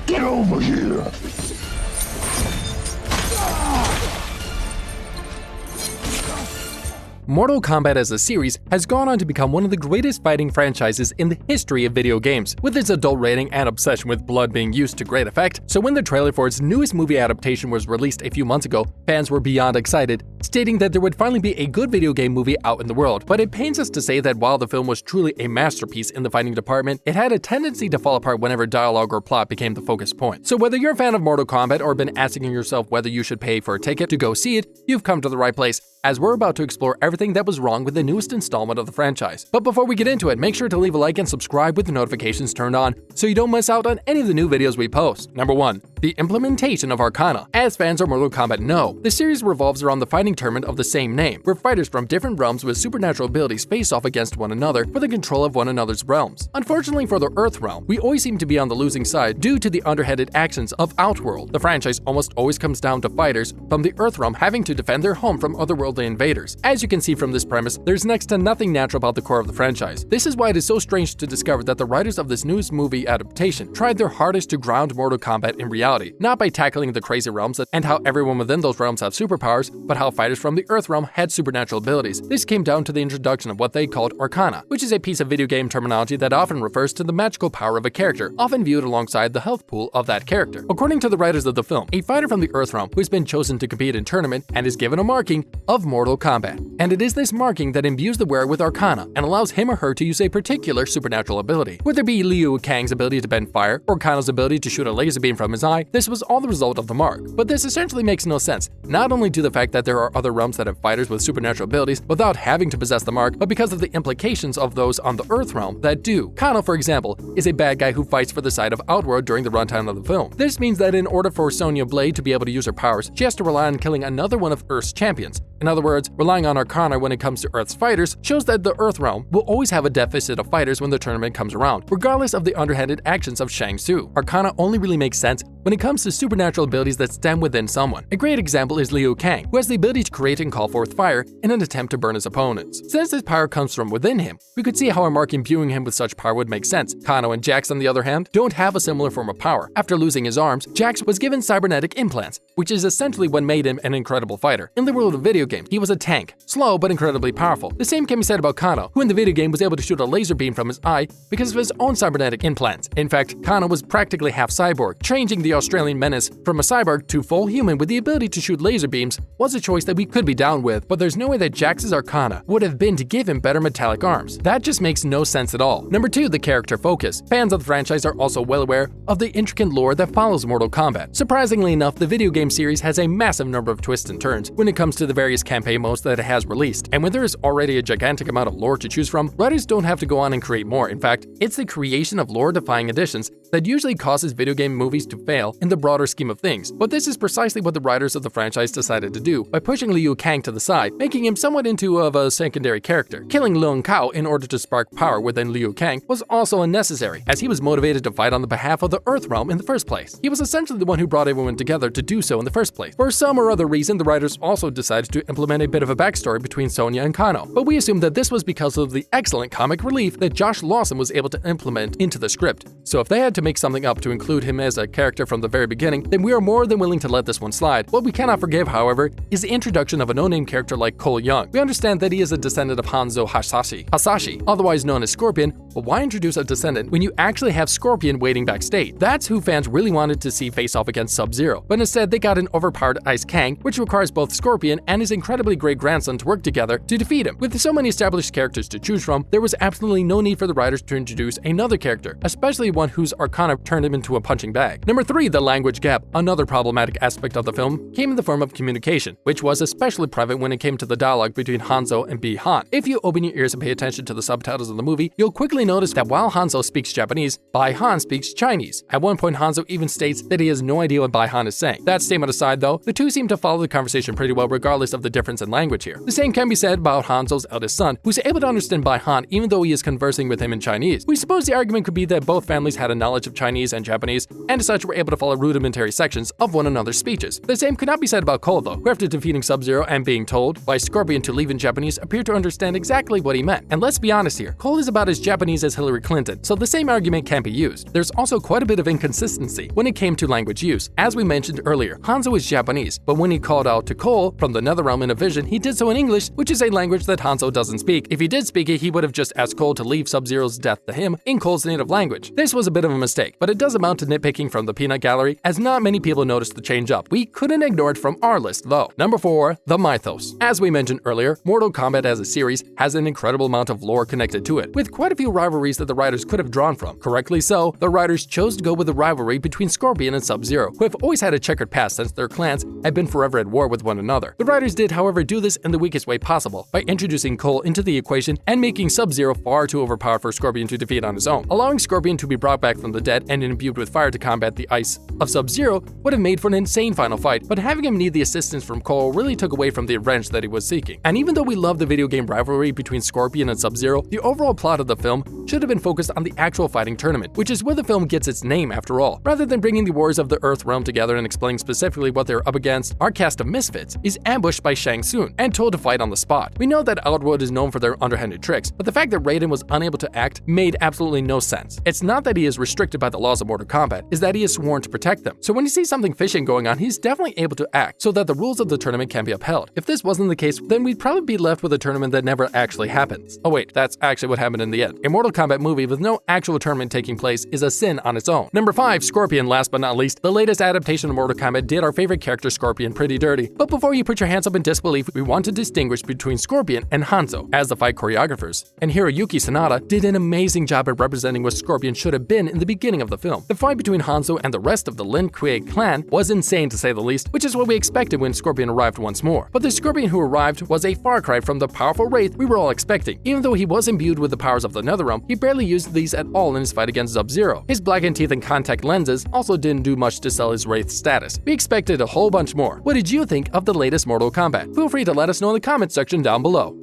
Get over here! Mortal Kombat as a series has gone on to become one of the greatest fighting franchises in the history of video games, with its adult rating and obsession with blood being used to great effect. So when the trailer for its newest movie adaptation was released a few months ago, fans were beyond excited, stating that there would finally be a good video game movie out in the world. But it pains us to say that while the film was truly a masterpiece in the fighting department, it had a tendency to fall apart whenever dialogue or plot became the focus point. So whether you're a fan of Mortal Kombat or been asking yourself whether you should pay for a ticket to go see it, you've come to the right place, as we're about to explore everything that was wrong with the newest installment of the franchise. But before we get into it, make sure to leave a like and subscribe with the notifications turned on so you don't miss out on any of the new videos we post. Number 1. The implementation of Arcana. As fans of Mortal Kombat know, the series revolves around the fighting tournament of the same name, where fighters from different realms with supernatural abilities face off against one another for the control of one another's realms. Unfortunately for the Earth realm, we always seem to be on the losing side due to the underhanded actions of Outworld. The franchise almost always comes down to fighters from the Earth realm having to defend their home from otherworldly invaders. As you can see from this premise, there's next to nothing natural about the core of the franchise. This is why it is so strange to discover that the writers of this newest movie adaptation tried their hardest to ground Mortal Kombat in reality, not by tackling the crazy realms and how everyone within those realms have superpowers, but how fighters from the Earth realm had supernatural abilities. This came down to the introduction of what they called Arcana, which is a piece of video game terminology that often refers to the magical power of a character, often viewed alongside the health pool of that character. According to the writers of the film, a fighter from the Earth realm who has been chosen to compete in tournament and is given a marking of Mortal Kombat. And it is this marking that imbues the wearer with Arcana and allows him or her to use a particular supernatural ability. Whether it be Liu Kang's ability to bend fire or Kano's ability to shoot a laser beam from his eye, this was all the result of the mark. But this essentially makes no sense, not only to the fact that there are other realms that have fighters with supernatural abilities without having to possess the mark, but because of the implications of those on the Earth realm that do. Kano, for example, is a bad guy who fights for the side of Outworld during the runtime of the film. This means that in order for Sonya Blade to be able to use her powers, she has to rely on killing another one of Earth's champions. In other words, relying on Arcana when it comes to Earth's fighters shows that the Earth realm will always have a deficit of fighters when the tournament comes around, regardless of the underhanded actions of Shang Tsung. Arcana only really makes sense when it comes to supernatural abilities that stem within someone. A great example is Liu Kang, who has the ability to create and call forth fire in an attempt to burn his opponents. Since this power comes from within him, we could see how a mark imbuing him with such power would make sense. Kano and Jax, on the other hand, don't have a similar form of power. After losing his arms, Jax was given cybernetic implants, which is essentially what made him an incredible fighter. In the world of video games, he was a tank, slow but incredibly powerful. The same can be said about Kano, who in the video game was able to shoot a laser beam from his eye because of his own cybernetic implants. In fact, Kano was practically half cyborg. Changing the Australian menace from a cyborg to full human with the ability to shoot laser beams was a choice that we could be down with, but there's no way that Jax's Arcana would have been to give him better metallic arms. That just makes no sense at all. Number 2, the character focus. Fans of the franchise are also well aware of the intricate lore that follows Mortal Kombat. Surprisingly enough, the video game series has a massive number of twists and turns when it comes to the various campaign modes that it has released, and when there is already a gigantic amount of lore to choose from, writers don't have to go on and create more. In fact, it's the creation of lore-defying additions that usually causes video game movies to fail in the broader scheme of things. But this is precisely what the writers of the franchise decided to do by pushing Liu Kang to the side, making him somewhat into of a secondary character. Killing Lung Kao in order to spark power within Liu Kang was also unnecessary, as he was motivated to fight on the behalf of the Earth realm in the first place. He was essentially the one who brought everyone together to do so in the first place. For some or other reason, the writers also decided to implement a bit of a backstory between Sonya and Kano, but we assume that this was because of the excellent comic relief that Josh Lawson was able to implement into the script. So if they had to make something up to include him as a character from the very beginning, then we are more than willing to let this one slide. What we cannot forgive, however, is the introduction of a no-name character like Cole Young. We understand that he is a descendant of Hanzo Hasashi, otherwise known as Scorpion, but why introduce a descendant when you actually have Scorpion waiting backstage? That's who fans really wanted to see face off against Sub-Zero, but instead they got an overpowered Ice Kang, which requires both Scorpion and his incredibly great grandson to work together to defeat him. With so many established characters to choose from, there was absolutely no need for the writers to introduce another character, especially one whose Arcana turned him into a punching bag. Number 3, the language gap. Another problematic aspect of the film came in the form of communication, which was especially prevalent when it came to the dialogue between Hanzo and Bi-Han. If you open your ears and pay attention to the subtitles of the movie, you'll quickly notice that while Hanzo speaks Japanese, Bi-Han speaks Chinese. At one point, Hanzo even states that he has no idea what Bi-Han is saying. That statement aside though, the two seem to follow the conversation pretty well regardless of the difference in language here. The same can be said about Hanzo's eldest son, who's able to understand Bi-Han even though he is conversing with him in Chinese. We suppose the argument could be that both families had a knowledge of Chinese and Japanese, and as such were able able to follow rudimentary sections of one another's speeches. The same could not be said about Cole, though, who after defeating Sub-Zero and being told by Scorpion to leave in Japanese appeared to understand exactly what he meant. And let's be honest here, Cole is about as Japanese as Hillary Clinton, so the same argument can't be used. There's also quite a bit of inconsistency when it came to language use. As we mentioned earlier, Hanzo is Japanese, but when he called out to Cole from the Netherrealm in a vision, he did so in English, which is a language that Hanzo doesn't speak. If he did speak it, he would have just asked Cole to leave Sub-Zero's death to him in Cole's native language. This was a bit of a mistake, but it does amount to nitpicking from the peanut gallery, as not many people noticed the change up. We couldn't ignore it from our list, though. Number 4, the Mythos. As we mentioned earlier, Mortal Kombat as a series has an incredible amount of lore connected to it, with quite a few rivalries that the writers could have drawn from. Correctly so, the writers chose to go with the rivalry between Scorpion and Sub-Zero, who have always had a checkered past since their clans had been forever at war with one another. The writers did, however, do this in the weakest way possible, by introducing Cole into the equation and making Sub-Zero far too overpowered for Scorpion to defeat on his own. Allowing Scorpion to be brought back from the dead and imbued with fire to combat the ice of Sub-Zero would have made for an insane final fight, but having him need the assistance from Cole really took away from the revenge that he was seeking. And even though we love the video game rivalry between Scorpion and Sub-Zero, the overall plot of the film should have been focused on the actual fighting tournament, which is where the film gets its name after all. Rather than bringing the warriors of the Earth realm together and explaining specifically what they're up against, our cast of misfits is ambushed by Shang Tsung and told to fight on the spot. We know that Outworld is known for their underhanded tricks, but the fact that Raiden was unable to act made absolutely no sense. It's not that he is restricted by the laws of Mortal Kombat, it's that he is sworn to protect them. So when he sees something fishy going on, he's definitely able to act so that the rules of the tournament can be upheld. If this wasn't the case, then we'd probably be left with a tournament that never actually happens. Oh wait, that's actually what happened in the end. A Mortal Kombat movie with no actual tournament taking place is a sin on its own. Number 5, Scorpion. Last but not least, the latest adaptation of Mortal Kombat did our favorite character Scorpion pretty dirty. But before you put your hands up in disbelief, we want to distinguish between Scorpion and Hanzo as the fight choreographers. And Hiroyuki Sanada did an amazing job at representing what Scorpion should have been in the beginning of the film. The fight between Hanzo and the rest of the Lin Kuei clan was insane to say the least, which is what we expected when Scorpion arrived once more. But the Scorpion who arrived was a far cry from the powerful Wraith we were all expecting. Even though he was imbued with the powers of the Netherrealm, he barely used these at all in his fight against Sub-Zero. His blackened teeth and contact lenses also didn't do much to sell his Wraith status. We expected a whole bunch more. What did you think of the latest Mortal Kombat? Feel free to let us know in the comments section down below.